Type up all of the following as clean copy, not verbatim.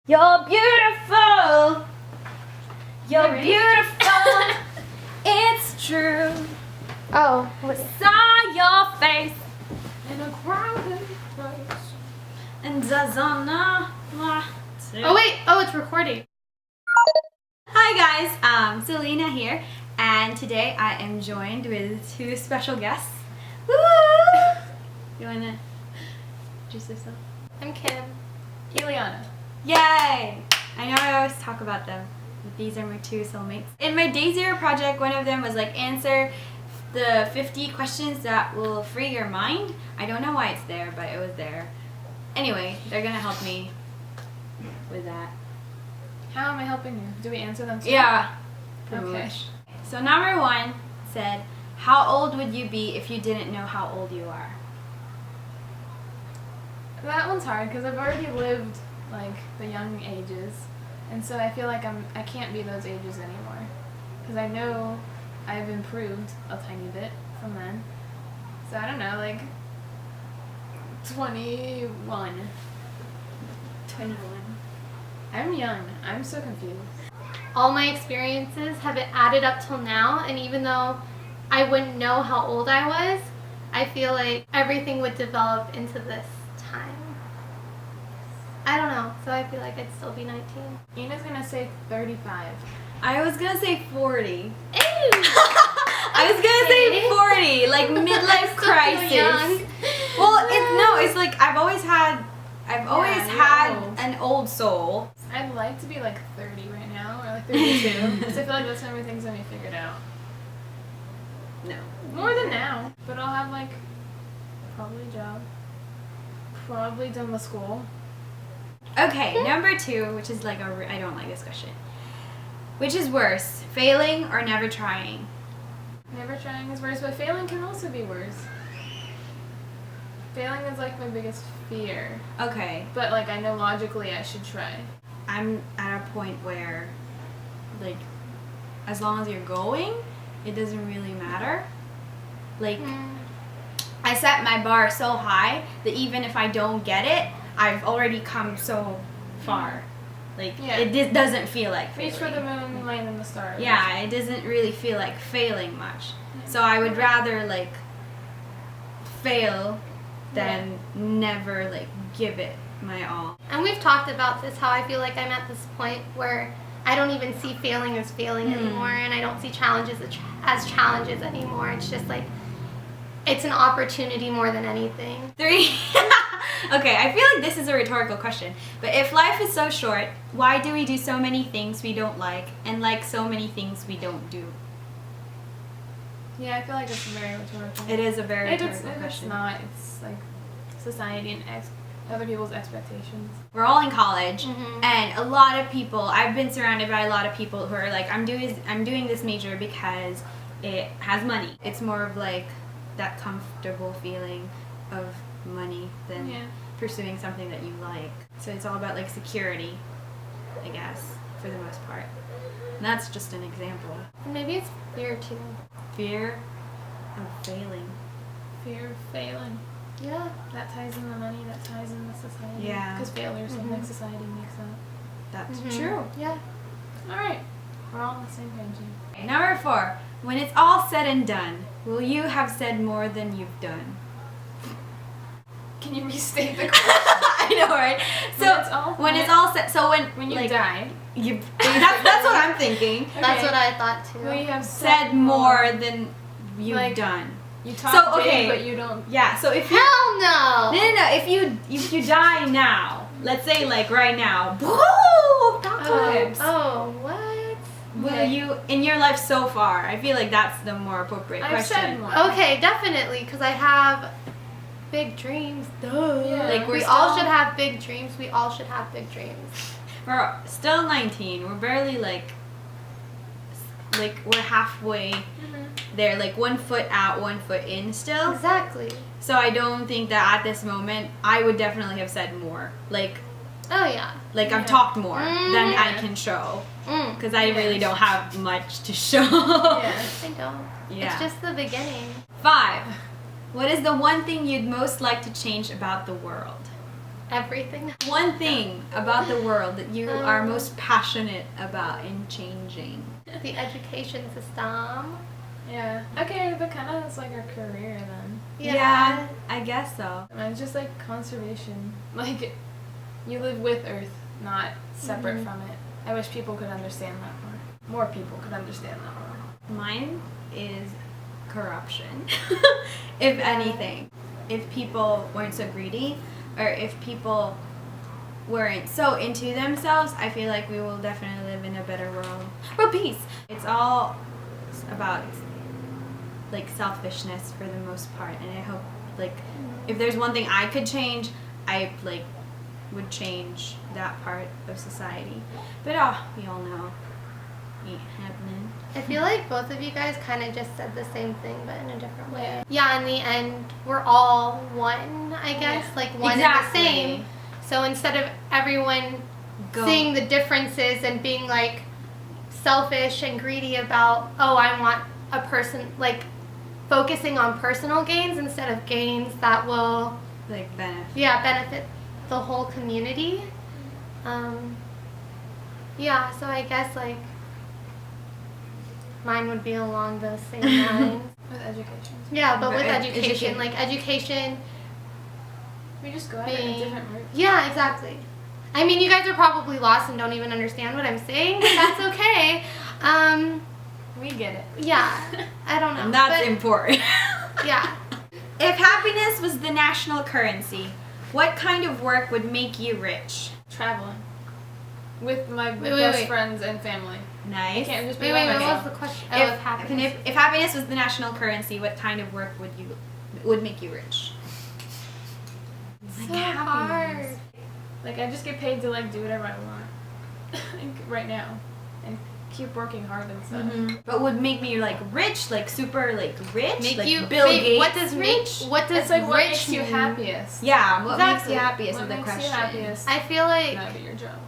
You're beautiful. You're beautiful. It's true. Oh, what? Saw your face In a crowded place. and doesn't know what to. Oh wait, oh it's recording. Hi guys, Celina here, and today I am joined with two special guests. Woo! You wanna introduce yourself? I'm Kim. Eliana. Yay! I know I always talk about them. But these are my two soulmates. In my Day Zero project, one of them was like answer the 50 questions that will free your mind. I don't know why it's there, but it was there. Anyway, they're gonna help me with that. How am I helping you? Do we answer them too? Yeah. pretty Okay. much. So number one said, how old would you be if you didn't know how old you are? That one's hard because I've already lived like the young ages, and so I feel like I can't be those ages anymore because I know I've improved a tiny bit from then. So I don't know, like 21. 21. I'm young. I'm so confused. All my experiences have been added up till now, and even though I wouldn't know how old I was, I feel like everything would develop into this time. I don't know, so I feel like I'd still be 19. Ina's gonna say 35. I was gonna say 40. Ew! I was gonna say 40, like midlife I'm still crisis. young. Well, it's like I've always had you're old. an old soul. I'd like to be like 30 right now, or like 32, because I feel like that's when everything's gonna be figured out. No. More than now, but I'll have like probably a job, probably done with school. Okay, number two, which is like I don't like this question. Which is worse, failing or never trying? Never trying is worse, but failing can also be worse. Failing is like my biggest fear, Okay, but like I know logically I should try. I'm at a point where, like, as long as you're going, it doesn't really matter. Like, I set my bar so high that even if I don't get it, I've already come so far. Like, Yeah. it doesn't feel like failing. Reach for the moon, land in the stars. Yeah, it doesn't really feel like failing much. So I would rather, like, fail than never, like, give it my all. And we've talked about this, how I feel like I'm at this point where I don't even see failing as failing anymore, and I don't see challenges as challenges anymore. It's just like, it's an opportunity more than anything. 3. Okay, I feel like this is a rhetorical question, but if life is so short, why do we do so many things we don't like and like so many things we don't do? Yeah, I feel like it's very rhetorical. It is a very It's rhetorical question. not. It's like society and other people's expectations. We're all in college, Mhm. and a lot of people, I've been surrounded by a lot of people who are like, I'm doing this major because it has money. It's more of like that comfortable feeling of money than pursuing something that you like. So it's all about like security, I guess, for the most part. And that's just an example. And maybe it's fear too. Fear of failing. Fear of failing. Yeah. That ties in the money, that ties in the society. Yeah. Because failure is something society makes up. That's Mhm. true. Yeah. Alright. We're all on the same page here. Okay, number 4. When it's all said and done, will you have said more than you've done? Can you restate the question? I know, right? So when it's all said, so When you like, die, that's what I'm thinking. That's what I thought too. will you have Said more than you've Like- done. You talk So, big, okay. but you don't. Yeah. So if you Hell no! no, if you die now, let's say like right now, woo, apocalypse. Oh, what? Will you in your life so far? I feel like that's the more appropriate I've question. said more. Okay, definitely, because I have big dreams. Duh. Yeah. Like, we all should have big dreams. We all should have big dreams. We're still 19. We're barely like we're halfway there, like 1 foot out, 1 foot in still. Exactly. So I don't think that at this moment I would definitely have said more. Like Oh yeah. I've talked more than I can show, because I really don't have much to show. Yeah. I don't. Yeah. It's just the beginning. 5. What is the one thing you'd most like to change about the world? everything. One thing about the world that you are most passionate about in changing. The education system. Yeah. Okay, but kind of it's like our career then. Yeah, I guess so. And it's just like conservation. Like, you live with Earth, not separate from it. I wish people could understand that more. More people could understand that more. Mine is corruption, if anything. If people weren't so greedy, or if people weren't so into themselves, I feel like we will definitely live in a better world. World peace! It's all about like selfishness for the most part, and I hope like if there's one thing I could change, I like would change that part of society. But we all know ain't happening. I feel like both of you guys kind of just said the same thing, but in a different way. Yeah, in the end, we're all one, I guess. Yeah. Like one Exactly. and the same. So instead of everyone seeing the differences and being like selfish and greedy about, oh, I want a person, like focusing on personal gains instead of gains that will Like benefit. benefit the whole community. Yeah, so I guess like mine would be along those same lines. With education. Yeah, but with Education. education, like education. We just go at it in different routes. Yeah, exactly. I mean, you guys are probably lost and don't even understand what I'm saying, but that's okay. We get it. Yeah, I don't know. And that's but, important. yeah. If happiness was the national currency, what kind of work would make you rich? Traveling. With my Wait, best wait. friends and family. I Nice. can't just be Wait, by what myself. was the question? If, if happiness. if happiness was the national currency, what kind of work would make you rich? So hard. Like, I just get paid to like do whatever I want. Like, right now. And keep working hard and stuff. But would make me like rich, like super like rich, Make like you Bill wait, Gates. what does rich? what does It's like what rich makes you mean? happiest. Yeah, what makes Exactly. you happiest What is the makes question. you happiest? I feel like Not at your job.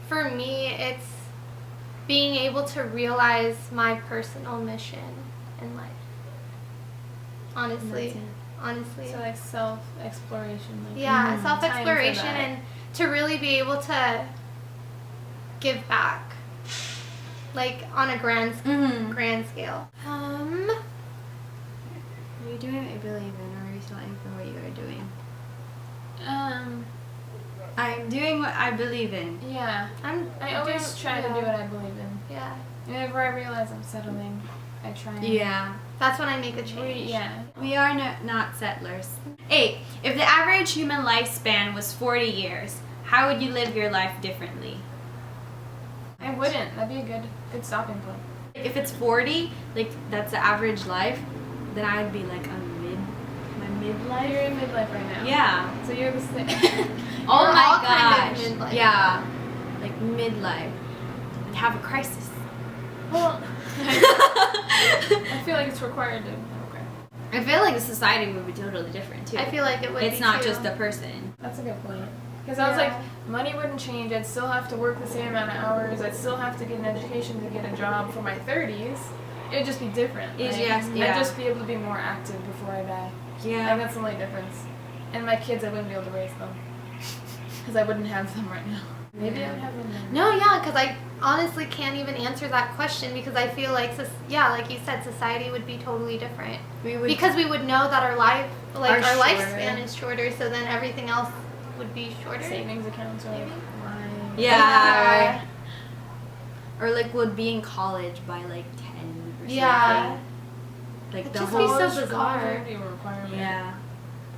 for me it's being able to realize my personal mission in life. Honestly. That's it. Honestly. So like self-exploration. Like, Yeah, time self-exploration for that. and to really be able to give back, like on a grand scale. Are you doing what you believe in, or are you still aiming for what you are doing? I'm doing what I believe in. Yeah. I always try to do what I believe in. Yeah, Whenever I realize I'm settling, I try and... Yeah. that's when I make a change. Yeah. We are not settlers. 8. If the average human lifespan was 40 years, how would you live your life differently? I wouldn't. That'd be a good stopping point. If it's 40, like that's the average life, then I would be like my midlife. You're in midlife right now. Yeah. So you're the same. Oh We're my all kind gosh. of midlife. Yeah. Like midlife. I'd have a crisis. Well, I feel like it's required to. Okay. I feel like the society would be totally different too. I feel like it would it's be not too. just the person. That's a good point. Because I was like, money wouldn't change. I'd still have to work the same amount of hours. I'd still have to get an education to get a job for my 30s. It would just be different. It's Like, just- I'd yeah. just be able to be more active before I die. Yeah. And that's the only difference. And my kids, I wouldn't be able to raise them. Because I wouldn't have them right now. Maybe I would have them then. No, yeah, because I honestly can't even answer that question because I feel like, like you said, society would be totally different. We would Because we would know that our Are lifespan shorter. is shorter, so then everything else would be shorter. Savings accounts are like Maybe. lying. Yeah. Or like would be in college by like 10 or Yeah. something. Like It'd the just be whole so College bizarre. would be a requirement. Yeah.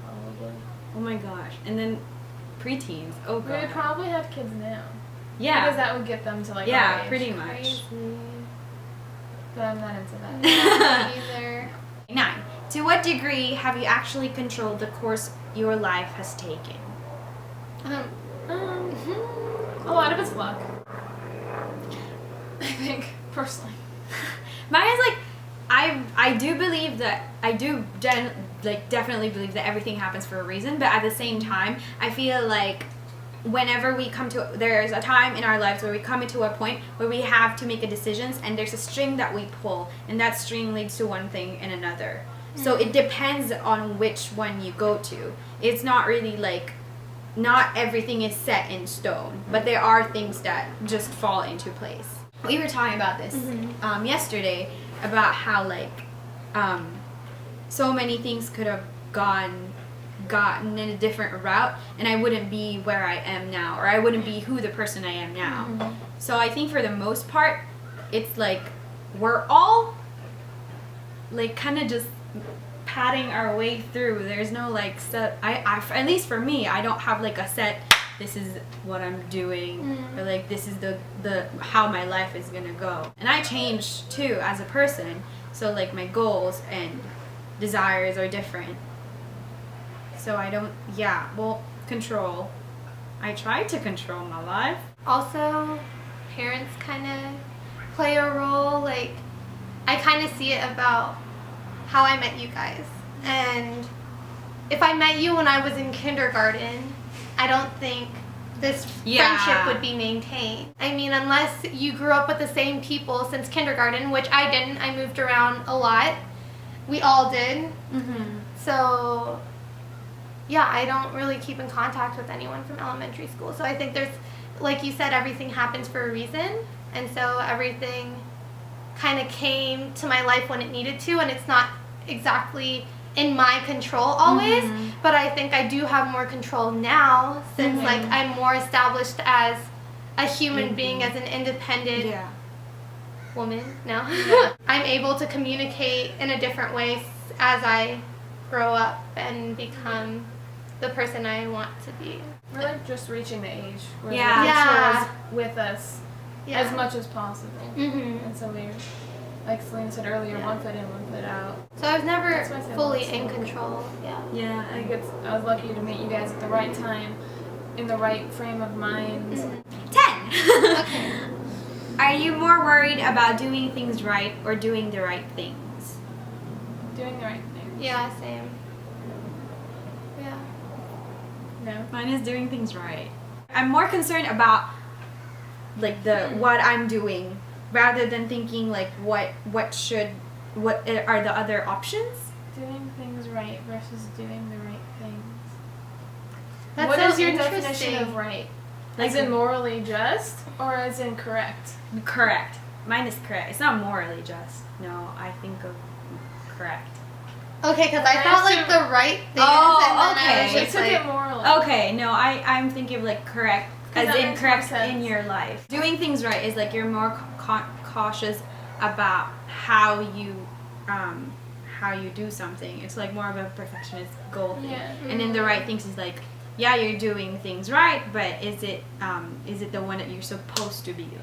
Probably. Oh my gosh. And then preteens. Oh We would god. probably have kids now. Because Yeah. that would get them to like our Yeah, age. pretty much. Crazy. But I'm not into that. Me neither. 9. To what degree have you actually controlled the course your life has taken? A lot of it's luck. I think, personally. Mine is like, I do believe that, definitely believe that everything happens for a reason, but at the same time, I feel like whenever we come to, there's a time in our lives where we come into a point where we have to make a decisions, and there's a string that we pull, and that string leads to one thing and another. So it depends on which one you go to. It's not really like not everything is set in stone, but there are things that just fall into place. We were talking about this yesterday, about how like so many things could have gotten in a different route, and I wouldn't be where I am now, or I wouldn't be who the person I am now. So I think for the most part, it's like we're all like kind of just padding our way through. There's no like set. I at least for me, I don't have like a set. This is what I'm doing, or like this is the how my life is gonna go. And I change too as a person. So like my goals and desires are different. So I don't. Yeah. Well, control. I try to control my life. Also, parents kind of play a role. Like, I kind of see it about how I met you guys. And if I met you when I was in kindergarten, I don't think this friendship would be maintained. I mean, unless you grew up with the same people since kindergarten, which I didn't. I moved around a lot. We all did. So, yeah, I don't really keep in contact with anyone from elementary school. So I think there's, like you said, everything happens for a reason. And so everything kind of came to my life when it needed to, and it's not exactly in my control always, but I think I do have more control now since like I'm more established as a human being, as an independent woman. I'm able to communicate in a different way as I grow up and become the person I want to be. We're like just reaching the age where the Yeah. control is with us as much as possible. And so we're, like Celina said earlier, one foot in, one foot out. So I was never That's why I say fully lots in of- control. I think I was lucky to meet you guys at the right time, in the right frame of mind. 10. Okay. Are you more worried about doing things right or doing the right things? Doing the right thing. Yeah, same. Yeah. No. Mine is doing things right. I'm more concerned about like what I'm doing rather than thinking like what are the other options. Doing things right versus doing the right things. That's What so is your interesting. definition of right? Like As in morally just, or as in correct? correct. Mine is correct. It's not morally just. No, I think of correct. Okay, because I thought like the right things, Oh, and then I was okay. We just took like, it morally. Okay, no, I'm thinking of like correct, 'Cause as that in makes more correct sense. in your life. Doing things right is like you're more cautious about how you do something. It's like more of a perfectionist goal thing. Yeah. And then the right things is like, yeah, you're doing things right, but is it the one that you're supposed to be doing?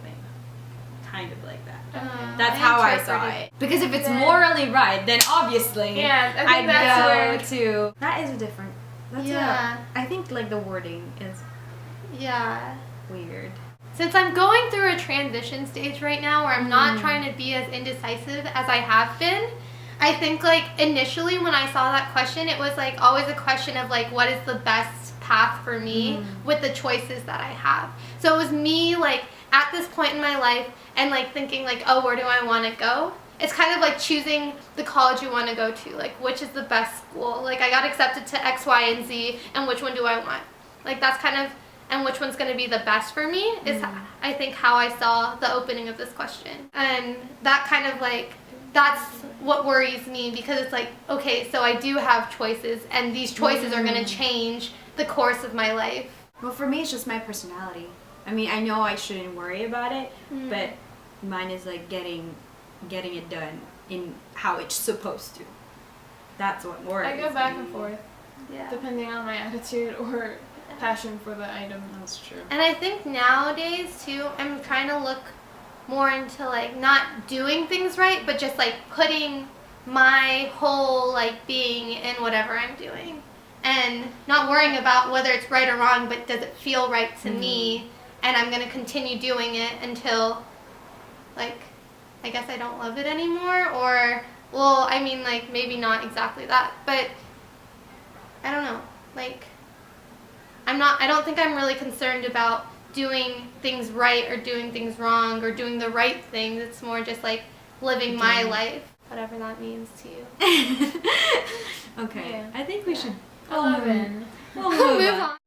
Kind of like that. That's how I saw interpreted it. Because if it's Then- morally right, then obviously Yeah, I think I'd that's go to. That is a different. That's Yeah. I think like the wording is yeah. weird. Since I'm going through a transition stage right now where I'm not trying to be as indecisive as I have been, I think like initially when I saw that question, it was like always a question of like what is the best path for me with the choices that I have. So it was me like at this point in my life and like thinking like, oh, where do I want to go? It's kind of like choosing the college you want to go to, like which is the best school. Like I got accepted to X, Y, and Z, and which one do I want? Like that's kind of, and which one's going to be the best for me is I think how I saw the opening of this question. And that kind of like, that's what worries me because it's like, okay, so I do have choices and these choices are going to change the course of my life. Well, for me, it's just my personality. I mean, I know I shouldn't worry about it, but mine is like getting it done in how it's supposed to. That's what worries I go back me. and forth, Yeah. depending on my attitude or passion for the item. That's true. And I think nowadays too, I'm trying to look more into like not doing things right, but just like putting my whole like being in whatever I'm doing. And not worrying about whether it's right or wrong, but does it feel right to me? And I'm going to continue doing it until, like, I guess I don't love it anymore. Or, well, I mean, like, maybe not exactly that. But, I don't know. Like, I don't think I'm really concerned about doing things right or doing things wrong or doing the right things. It's more just, like, living my life, whatever that means to you. Okay. Yeah. I think we should. 11. We'll Move move on. on.